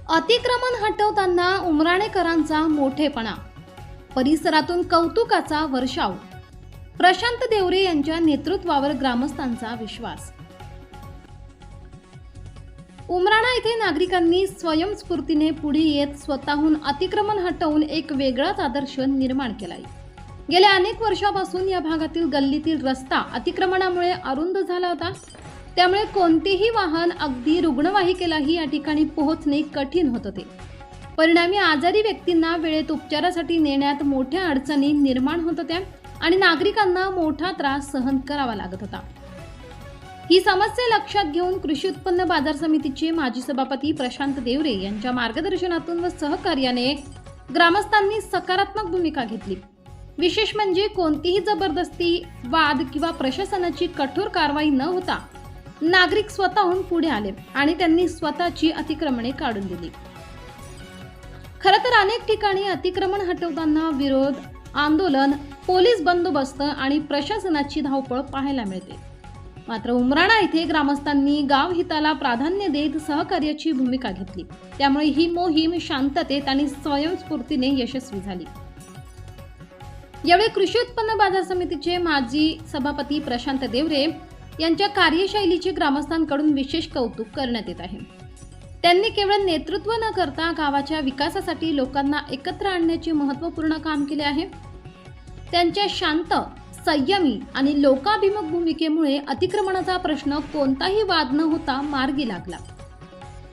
अतिक्रमण हटवताना उमराणेकरांचा मोठेपणा, परिसरातून कौतुकाचा वर्षाव, प्रशांत देवरे यांच्या नेतृत्वावर ग्रामस्थांचा विश्वास। उमराणा येथे नागरिकांनी स्वयंस्फूर्तीने पुढे येत स्वतःहून अतिक्रमण हटवून एक वेगळाच आदर्श निर्माण केलाय। गेल्या अनेक वर्षापासून या भागातील गल्लीतील रस्ता अतिक्रमणामुळे अरुंद झाला होता। त्यामुळे कोणतेही वाहन, अगदी रुग्णवाहिकेलाही या ठिकाणी पोहोचणे कठीण होत होते। परिणामी आजारी व्यक्तींना वेळेत उपचारासाठी नेण्यात मोठ्या अडचणी निर्माण होत होत्या आणि नागरिकांना मोठा त्रास सहन करावा लागत होता। ही समस्या लक्षात घेऊन कृषी उत्पन्न बाजार समितीचे माजी सभापती प्रशांत देवरे यांच्या मार्गदर्शनातून व सहकार्याने ग्रामस्थांनी सकारात्मक भूमिका घेतली। विशेष म्हणजे कोणतीही जबरदस्ती, वाद किंवा प्रशासनाची कठोर कारवाई न होता नागरिक स्वतःहून पुढे आले आणि त्यांनी स्वतःची अतिक्रमणे काढून दिली। खरं तर अनेक ठिकाणी अतिक्रमण हटवताना विरोध, आंदोलन, पोलीस बंदोबस्त आणि प्रशासनाची धावपळ पाहायला मिळते। मात्र उमराणा येथे ग्रामस्थांनी गाव हिताला प्राधान्य देत सहकार्याची भूमिका घेतली। त्यामुळे ही मोहीम शांततेत आणि स्वयंस्फूर्तीने यशस्वी झाली। यावेळी कृषी उत्पन्न बाजार समितीचे माजी सभापती प्रशांत देवरे यांच्या कार्यशैलीचे ग्रामस्थांकडून विशेष कौतुक करण्यात येत आहे। त्यांनी केवळ नेतृत्व न करता गावाच्या विकासासाठी लोकांना एकत्र आणण्याचे महत्त्वपूर्ण काम केले आहे। त्यांच्या शांत, संयमी आणि लोकाभिमुख भूमिकेमुळे अतिक्रमणाचा प्रश्न कोणताही वाद न होता मार्गी लागला।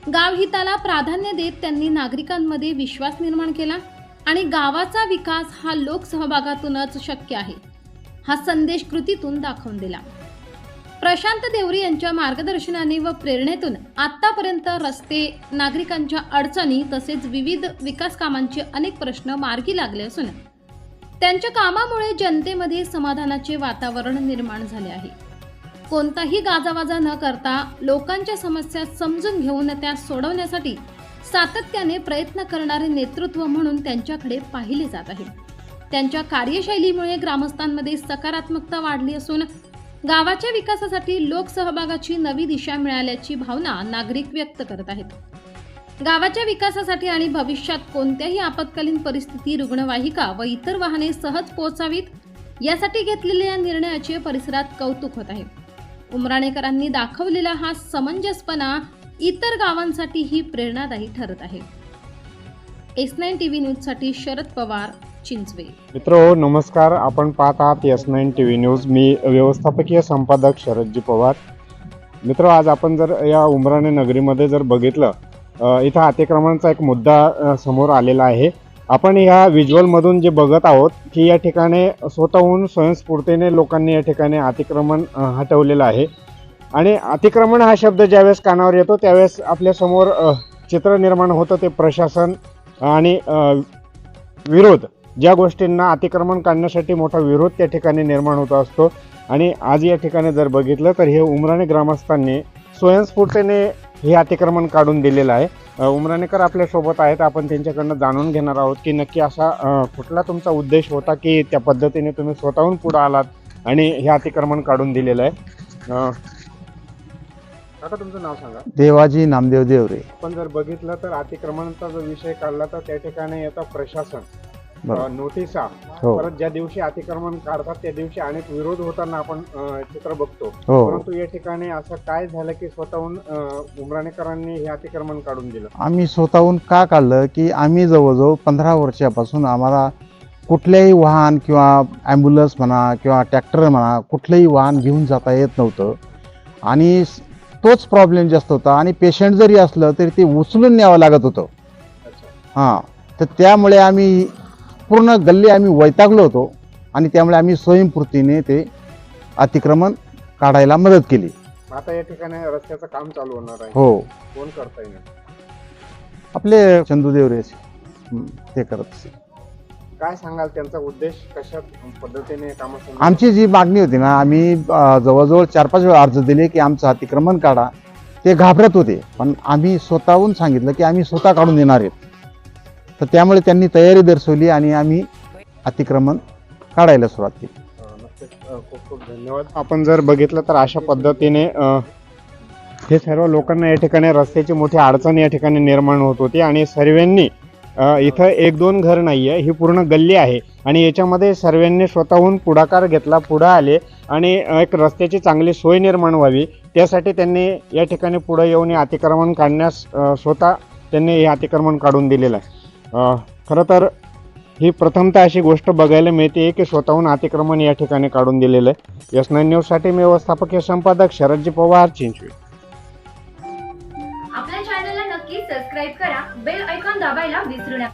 गाव हिताला प्राधान्य देत त्यांनी नागरिकांमध्ये विश्वास निर्माण केला आणि गावाचा विकास हा लोकसहभागातूनच शक्य आहे हा संदेश कृतीतून दाखवून दिला। प्रशांत देवरे यांच्या मार्गदर्शनाने व प्रेरणेतून आतापर्यंत रस्ते, नागरिकांच्या अडचणी तसेच विविध विकास कामांचे अनेक प्रश्न मार्गी लागले असून त्यांच्या कामामुळे जनतेमध्ये समाधानाचे वातावरण निर्माण झाले आहे। कोणताही गाजावाजा न करता लोकांच्या समस्या समजून घेऊन त्या सोडवण्यासाठी सातत्याने प्रयत्न करणारे नेतृत्व म्हणून त्यांच्याकडे पाहिले जात आहे। त्यांच्या कार्यशैलीमुळे ग्रामस्थांमध्ये सकारात्मकता वाढली असून गावाच्या विकासासाठी लोकसहभागाची नवी दिशा मिळाल्याची भावना नागरिक व्यक्त करत आहेत। गावाच्या विकासासाठी आणि भविष्यात कोणत्याही आपत्कालीन परिस्थिती रुग्णवाहिका व इतर वाहने सहज पोहोचावीत यासाठी घेतलेल्या या निर्णयाचे परिसरात कौतुक होत आहे। उमराणेकरांनी दाखवलेला हा समंजसपणा इतर गावांसाठीही प्रेरणादायी ठरत आहे। S9 TV न्यूज साठी शरद पवार, चिंचवे। मित्रो नमस्कार, आपण पाहत आहात S9 TV न्यूज। मी व्यवस्थापकीय संपादक शरदजी पवार। मित्रो आज आपण जर या उमराणे नगरीमध्ये जर बघितलं, इथं अतिक्रमणाचा एक मुद्दा समोर आलेला आहे। आपण या व्हिज्युअल मधून जे बघत आहोत की या ठिकाणी स्वतःहून स्वयंस्फूर्तीने लोकांनी या ठिकाणी अतिक्रमण हटवलेलं आहे आणि अतिक्रमण हा शब्द ज्यावेळेस कानावर येतो त्यावेळेस आपल्या समोर चित्र निर्माण होतं ते प्रशासन आणि विरोध। ज्या गोष्टींना अतिक्रमण काढण्यासाठी मोठा विरोध त्या ठिकाणी निर्माण होत असतो आणि आज या ठिकाणी जर बघितलं तर हे उमराणे ग्रामस्थांनी स्वयंस्फूर्तीने हे अतिक्रमण काढून दिलेलं आहे। उमराणेकर आपल्या सोबत आहेत, आपण त्यांच्याकडनं जाणून घेणार आहोत की नक्की असा कुठला तुमचा उद्देश होता की त्या पद्धतीने तुम्ही स्वतःहून पुढे आलात आणि हे अतिक्रमण काढून दिलेलं आहे। आता तुमचं नाव सांगा। देवाजी नामदेव देवरे। आपण जर बघितलं तर अतिक्रमणाचा जो विषय काढला तर त्या ठिकाणी येतं प्रशासन, नोटिसा, हो। परत ज्या दिवशी अतिक्रमण काढतात त्या दिवशी अनेक विरोध होताना आपण चित्र बघतो। हो। परंतु या ठिकाणी असं काय झालं की स्वतःहून उमराणेकरांनी हे अतिक्रमण काढून दिलं? आम्ही स्वतःहून का काढलं की आम्ही जवळजवळ 15 वर्षापासून आम्हाला कुठल्याही वाहन किंवा ॲम्ब्युलन्स म्हणा किंवा ट्रॅक्टर म्हणा कुठलंही वाहन घेऊन जाता येत नव्हतं आणि तोच प्रॉब्लेम जास्त होता आणि पेशंट जरी असलं तरी ते उचलून न्यावं लागत होतं। हां, तर त्यामुळे आम्ही पूर्ण गल्ली आम्ही वैतागलो होतो आणि त्यामुळे आम्ही स्वयंस्फूर्तीने ते अतिक्रमण काढायला मदत केली। आता या ठिकाणी रस्त्याचं काम चालू होणार आहे। हो। कोण करताय? आपले चंदू देवरे ते करत असेल। काय सांगाल त्यांचा उद्देश कशा पद्धतीने काम? आमची जी मागणी होती ना, आम्ही जवळजवळ 4-5 वेळा अर्ज दिले की आमचं अतिक्रमण काढा। ते घाबरत होते, पण आम्ही स्वतःहून सांगितलं की आम्ही स्वतः काढून देणार आहेत। तर त्यामुळे त्यांनी तयारी दर्शवली आणि आम्ही अतिक्रमण काढायला सुरुवात केली। खूप खूप धन्यवाद। आपण जर बघितलं तर अशा पद्धतीने हे सर्व लोकांना या ठिकाणी रस्त्याची मोठी अडचण या ठिकाणी निर्माण होत होती आणि सर्वांनी इथं एक दोन घर नाही आहे, ही पूर्ण गल्ली आहे आणि याच्यामध्ये सर्वांनी स्वतःहून पुढाकार घेतला, पुढं आले आणि एक रस्त्याची चांगली सोय निर्माण व्हावी त्यासाठी त्यांनी या ठिकाणी पुढं येऊन हे अतिक्रमण काढण्यास स्वतः त्यांनी हे अतिक्रमण काढून दिलेलं आहे. खरं तर ही प्रथमतः अशी गोष्ट बघायला मिळते की स्वतःहून अतिक्रमण या ठिकाणी काढून दिलेलं आहे. S9 न्यूजसाठी मी व्यवस्थापकीय संपादक शरदजी पवार, चिंचवी. आपल्या चॅनलला नक्की सबस्क्राईब करा, बेल आयकॉन दाबायला विसरू नका.